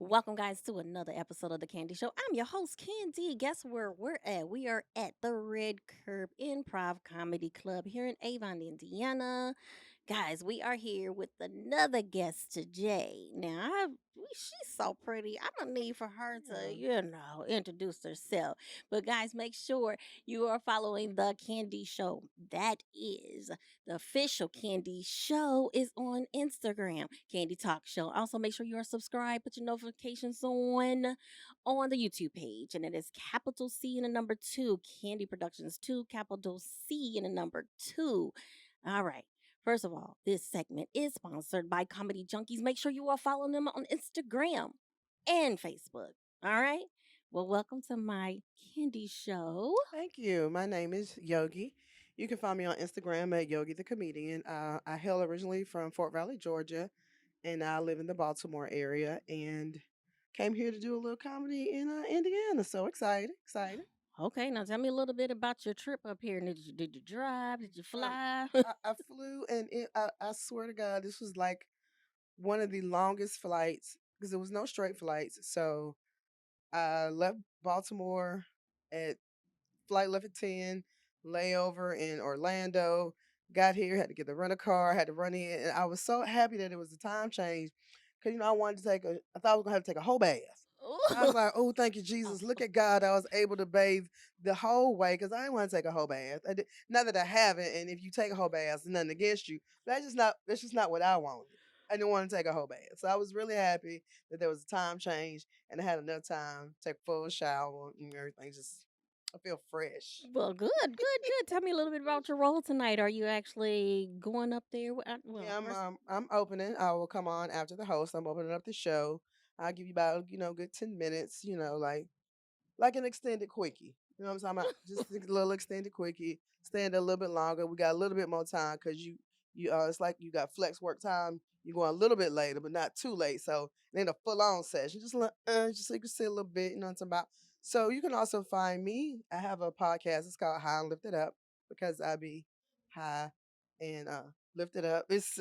Welcome, guys, to another episode of The Candy Show. I'm your host, Candy. Guess where we're at? We are at the Red Curb Improv Comedy Club here in Avon, Indiana. Guys, we are here with another guest today. Now, she's so pretty. I don't need for her to, Yeah. introduce herself. But, guys, make sure you are following The Candy Show. That is the official Candy Show is on Instagram, Candy Talk Show. Also, make sure you are subscribed, put your notifications on the YouTube page, and it is capital C and the number two, Candy Productions 2, capital C and the number 2. All right. First of all, this segment is sponsored by Comedy Junkies. Make sure you are following them on Instagram and Facebook. All right. Well, welcome to my Candy Show. Thank you. My name is Yogi. You can find me on Instagram at Yogi the Comedian. I hail originally from Fort Valley, Georgia, and I live in the Baltimore area and came here to do a little comedy in Indiana. So excited, excited. Okay, now tell me a little bit about your trip up here. Did you drive? Did you Um, fly? I flew, and I swear to God, this was like one of the longest flights because there was no straight flights. So I left Baltimore at flight left at 10, layover in Orlando, got here, had to get the rental car, had to run in. And I was so happy that it was the time change. Cause I wanted to I thought I was gonna have to take a whole bath. I was Ooh. like, oh, thank you, Jesus. Look at God. I was able to bathe the whole way because I didn't want to take a whole bath. Not that I haven't. And if you take a whole bath, it's nothing against you. That's just not what I wanted. I didn't want to take a whole bath. So I was really happy that there was a time change and I had enough time to take a full shower and everything. Just, I feel fresh. Well, good, good, good. Tell me a little bit about your role tonight. Are you actually going up there? Well, Yeah, first, I'm opening. I will come on after the host. I'm opening up the show. I'll give you about, good 10 minutes, like an extended quickie. You know what I'm talking about? Just a little extended quickie. Stand a little bit longer. We got a little bit more time because it's like you got flex work time. You're going a little bit later, but not too late. So then a full on session, just so you can sit a little bit. You know what I'm talking about? So you can also find me. I have a podcast. It's called High and Lifted Up because I be high and lifted up. It's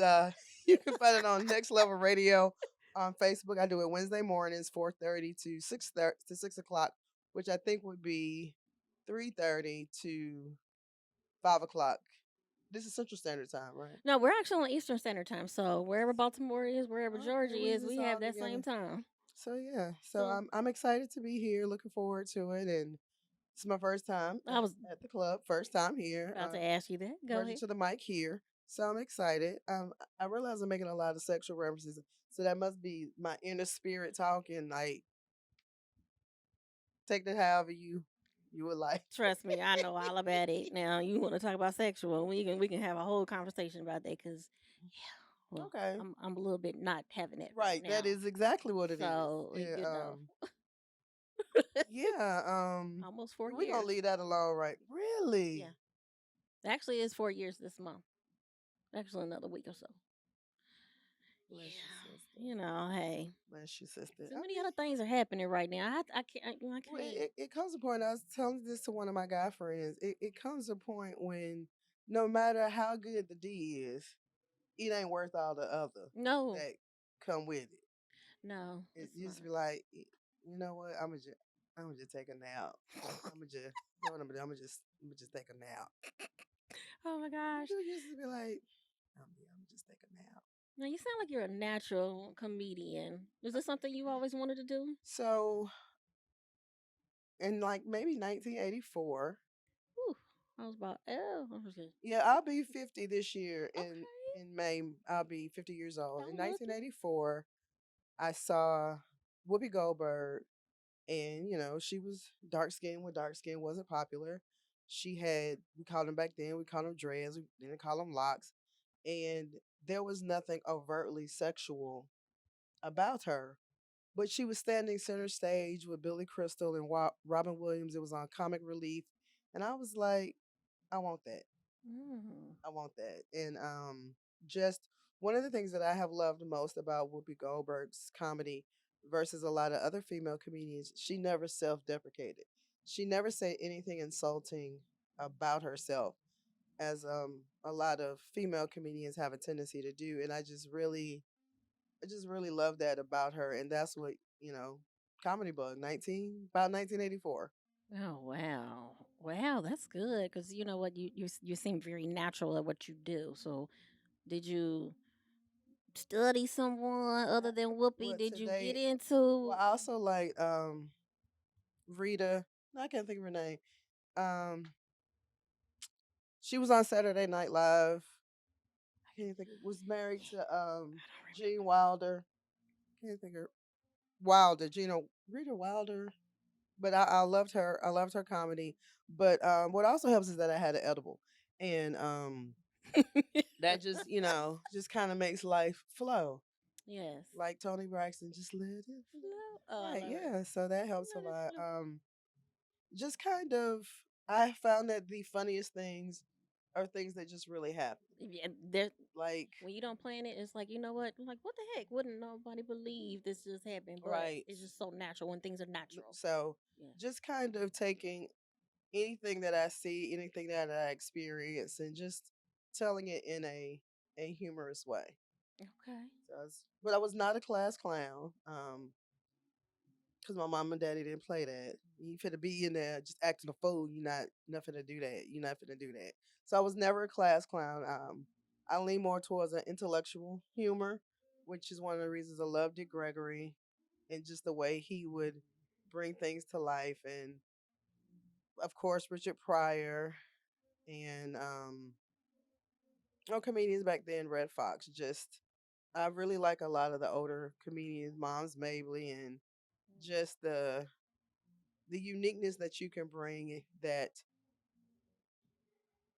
you can find it on Next Level Radio on Facebook. I do it Wednesday mornings, 4:30 to 6:30 to 6 o'clock, which I think would be 3:30 to 5 o'clock. This is Central Standard Time, right? no, we're actually on Eastern Standard Time. So wherever Baltimore is, wherever Okay, Georgia we is, just we have all that same together. time. So yeah, so So I'm excited to be here. Looking forward to it, and it's my first time I was at the club. First time here. about to ask you that. Go Version ahead. to the mic here. So I'm excited. I realize I'm making a lot of sexual references, so that must be my inner spirit talking. Like, take that however you would like. Trust me, I know all about it. Now, you want to talk about sexual? We can have a whole conversation about that because, yeah, well, Okay. I'm a little bit not having it right Right. That now. is exactly what it is. So Yeah. Yeah. almost 4 We're gonna years. leave that alone, right? Yeah, Really? actually, it's 4 years this month. Actually, another week or so. Bless you, Yeah, sister. hey, Bless you, sister. too many other things are happening right now. I can't. I Well, can't. it comes a point. I was telling this to one of my guy friends. It comes a point when no matter how good the D is, it ain't worth all the other No, that come with it. no, It it's you not. just be like, you know what? I'm gonna just take a nap. I'm gonna just, you know what I'm gonna do? I'm gonna just take a nap. Oh my gosh. You used to be like, I'm gonna just take a nap. Now you sound like you're a natural comedian. Is this something you always wanted to do? So in like maybe 1984, Whew, I was about okay. yeah, I'll be 50 this year Okay, in May. I'll be 50 years old. In don't look it. 1984, I saw Whoopi Goldberg, and she was dark skinned when dark skin wasn't popular. She had, we called them back then, we called them dreads, we didn't call them locks, and there was nothing overtly sexual about her. But she was standing center stage with Billy Crystal and Robin Williams. It was on Comic Relief, and I was like, I want that. Mm. I want that. And just one of the things that I have loved most about Whoopi Goldberg's comedy versus a lot of other female comedians, she never self-deprecated. She never said anything insulting about herself, as a lot of female comedians have a tendency to do. And I just really love that about her. And that's what you know, comedy bug, 1984. Oh wow, wow, that's good because you know what you seem very natural at what you do. So, did you study someone other than Whoopi? What Did you get today? into? Well, I also like Rita. No, I can't think of her name. Um, she was on Saturday Night Live. I can't think. Was married to Gene Wilder. Can't think of Wilder. Gina Rita Wilder. But I loved her. I loved her comedy. But what also helps is that I had an edible, and that just just kind of makes life flow. Yes. Like Tony Braxton, just let it No. Oh, flow. I Right, love it. yeah. So that helps a Let it lot. flow. Just kind of, I found that the funniest things are things that just really happen. Yeah, there. Like, When you don't plan it, it's like you know what? Like what the heck? Wouldn't nobody believe this just happened? But right. it's just so natural when things are natural. So Yeah. just kind of taking anything that I see, anything that I experience, and just telling it in a humorous way. Okay. So but I was not a class clown. Because my mom and daddy didn't play that. You finna be in there just acting a fool. You're not finna do that. You're not finna do that. So I was never a class clown. I lean more towards an intellectual humor, which is one of the reasons I loved Dick Gregory and just the way he would bring things to life. And of course, Richard Pryor and comedians back then, Red Fox. Just I really like a lot of the older comedians, Moms Mabley, and just the uniqueness that you can bring, that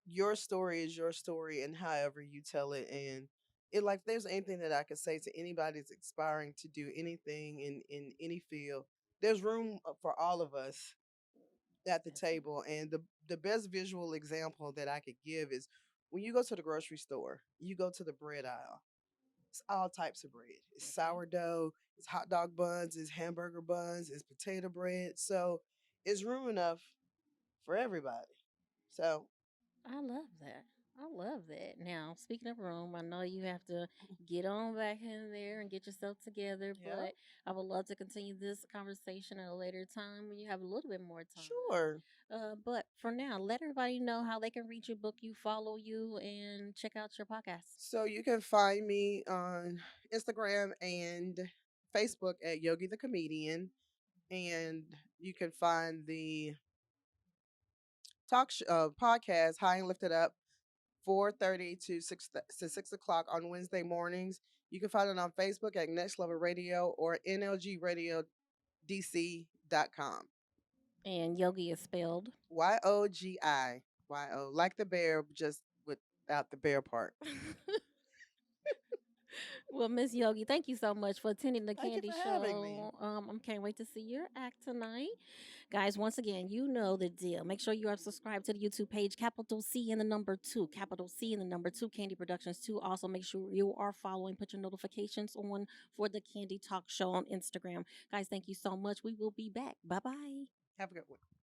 your story is your story and however you tell it. And it, like, if there's anything that I could say to anybody that's aspiring to do anything in any field, there's room for all of us at the That's it. table. And the best visual example that I could give is when you go to the grocery store, you go to the bread aisle. It's all types of bread. It's Okay. sourdough, it's hot dog buns, it's hamburger buns, it's potato bread. So it's room enough for everybody. So I love that. I love that. Now, speaking of Rome, I know you have to get on back in there and get yourself together, yeah, but I would love to continue this conversation at a later time when you have a little bit more time. sure. But for now, let everybody know how they can reach you, book you, follow you, and check out your podcast. So you can find me on Instagram and Facebook at Yogi the Comedian, and you can find the podcast High and Lifted Up 4:30 to 6 o'clock on Wednesday mornings. You can find it on Facebook at Next Level Radio or NLGRadiodC.com. And Yogi is spelled. YOGI, like the bear, just without the bear part. Well, Miss Yogi, thank you so much for attending the Thank you Candy for having me. Show. I can't wait to see your act tonight. Guys, once again, you know the deal. Make sure you are subscribed to the YouTube page, capital C and the number two, capital C and the number two, Candy Productions 2. Also, make sure you are following, put your notifications on for the Candy Talk Show on Instagram. Guys, thank you so much. We will be back. Bye bye. Have a good one.